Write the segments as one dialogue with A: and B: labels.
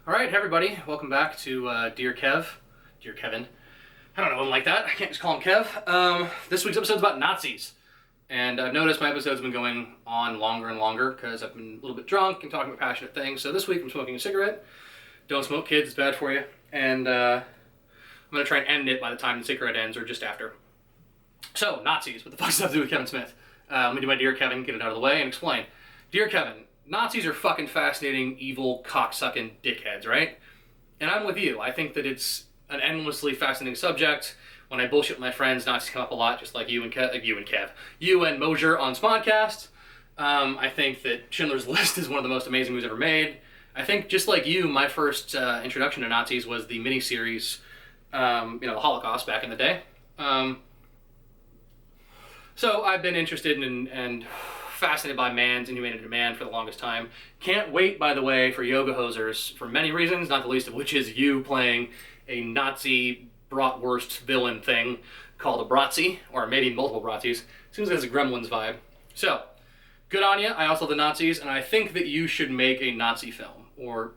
A: All right, hey everybody, welcome back to Dear Kevin. I don't know him like that. I can't just call him Kev. This week's episode's about Nazis, and I've noticed my episodes have been going on longer and longer because I've been a little bit drunk and talking about passionate things. So this week I'm smoking a cigarette. Don't smoke, kids; it's bad for you. And I'm gonna try and end it by the time the cigarette ends or just after. So Nazis, what the fuck does that have to do with Kevin Smith? Let me do my Dear Kevin, get it out of the way, and explain. Dear Kevin, Nazis are fucking fascinating, evil, cocksucking dickheads, right? And I'm with you. I think that it's an endlessly fascinating subject. When I bullshit with my friends, Nazis come up a lot, just like you and Kev, you and Mosier on Smodcast. I think that Schindler's List is one of the most amazing movies ever made. I think, just like you, my first introduction to Nazis was the miniseries, the Holocaust back in the day. So I've been interested in and fascinated by man's inhumanity to man for the longest time. Can't wait, by the way, for Yoga Hosers for many reasons, not the least of which is you playing a Nazi bratwurst villain thing called a Bratzi, or maybe multiple Bratzis. Seems like it's a Gremlins vibe. So, good on you. I also love the Nazis, and I think that you should make a Nazi film, or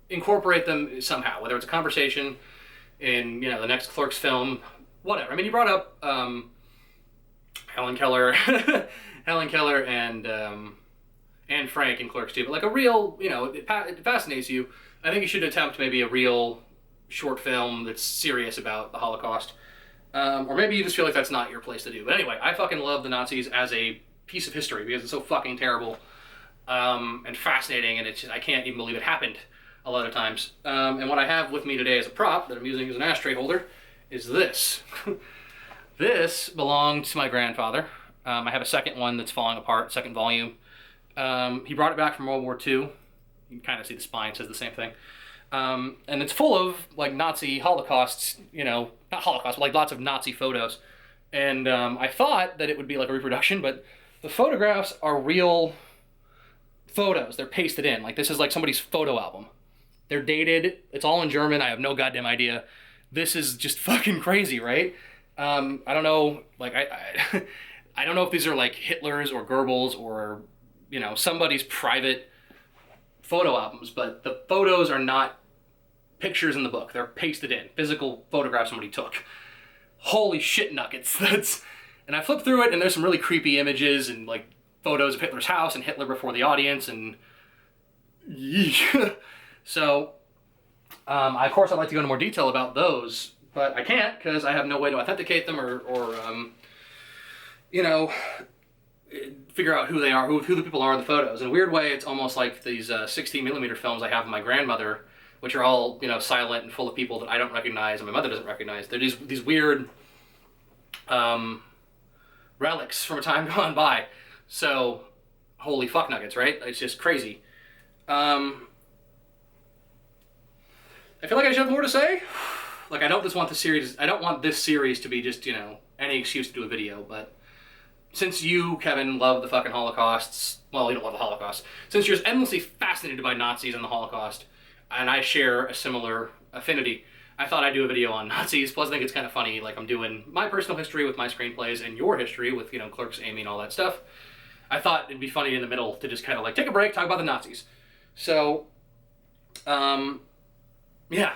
A: incorporate them somehow, whether it's a conversation in, the next Clerks film, whatever. I mean, you brought up Helen Keller and Frank in Clerks too, but like a real, it fascinates you. I think you should attempt maybe a real short film that's serious about the Holocaust. Or maybe you just feel like that's not your place to do. But anyway, I fucking love the Nazis as a piece of history because it's so fucking terrible and fascinating, and I can't even believe it happened a lot of times. And what I have with me today as a prop that I'm using as an ashtray holder is this. This belonged to my grandfather. I have a second one that's falling apart, second volume. He brought it back from World War II. You can kind of see the spine says the same thing. And it's full of like Nazi Holocausts, not Holocaust, but like lots of Nazi photos. And I thought that it would be like a reproduction, but the photographs are real photos. They're pasted in. Like this is like somebody's photo album. They're dated. It's all in German. I have no goddamn idea. This is just fucking crazy, right? I don't know, like, I don't know if these are like Hitler's or Goebbels or, somebody's private photo albums, but the photos are not pictures in the book. They're pasted in, physical photographs somebody took. Holy shit nuggets. And I flipped through it and there's some really creepy images and like photos of Hitler's house and Hitler before the audience and so, of course I'd like to go into more detail about those, but I can't because I have no way to authenticate them or figure out who they are, who the people are in the photos. In a weird way, it's almost like these 16mm films I have of my grandmother, which are all, silent and full of people that I don't recognize and my mother doesn't recognize. They're these weird relics from a time gone by. So, holy fuck nuggets, right? It's just crazy. I feel like I should have more to say. Like, I don't want this series to be just, any excuse to do a video, but since you, Kevin, love the fucking Holocausts, well, you don't love the Holocaust, since you're endlessly fascinated by Nazis and the Holocaust, and I share a similar affinity, I thought I'd do a video on Nazis. Plus, I think it's kind of funny, like I'm doing my personal history with my screenplays and your history with, Clerks, Amy, and all that stuff. I thought it'd be funny in the middle to just kind of like take a break, talk about the Nazis. So, yeah,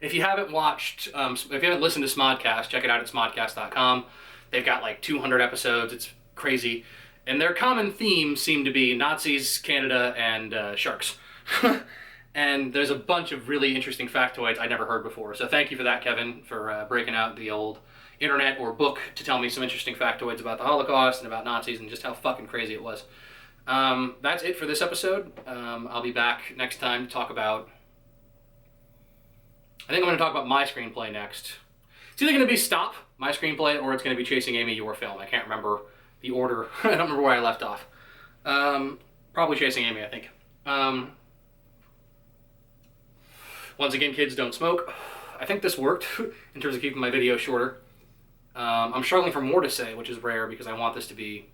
A: if you haven't watched, if you haven't listened to Smodcast, check it out at smodcast.com. They've got like 200 episodes. It's crazy. And their common themes seem to be Nazis, Canada, and sharks. And there's a bunch of really interesting factoids I never heard before. So thank you for that, Kevin, for breaking out the old internet or book to tell me some interesting factoids about the Holocaust and about Nazis and just how fucking crazy it was. That's it for this episode. I'll be back next time to talk about... I think I'm going to talk about my screenplay next. It's either going to be Stop, my screenplay, or it's going to be Chasing Amy, your film. I can't remember the order. I don't remember where I left off. Probably Chasing Amy, I think. Once again, kids, don't smoke. I think this worked in terms of keeping my video shorter. I'm struggling for more to say, which is rare because I want this to be,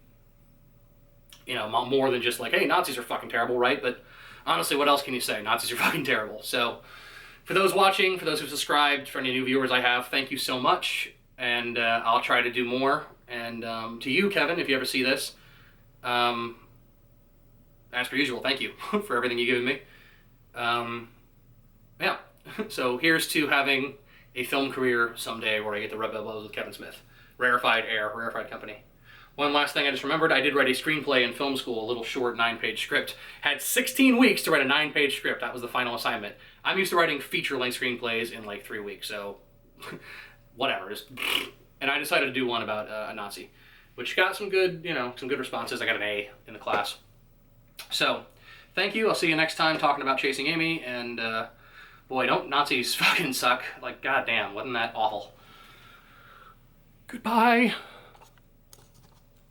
A: more than just like, hey, Nazis are fucking terrible, right? But honestly, what else can you say? Nazis are fucking terrible. So, for those watching, for those who subscribed, for any new viewers I have, thank you so much. And I'll try to do more. And to you, Kevin, if you ever see this, as per usual, thank you for everything you've given me. So here's to having a film career someday where I get to rub elbows with Kevin Smith. Rarefied air, rarefied company. One last thing I just remembered, I did write a screenplay in film school, a little short 9-page script. Had 16 weeks to write a 9-page script. That was the final assignment. I'm used to writing feature-length screenplays in like 3 weeks, so whatever. And I decided to do one about a Nazi, which got some good, some good responses. I got an A in the class. So, thank you. I'll see you next time talking about Chasing Amy, and boy, don't Nazis fucking suck. Like, goddamn, wasn't that awful? Goodbye.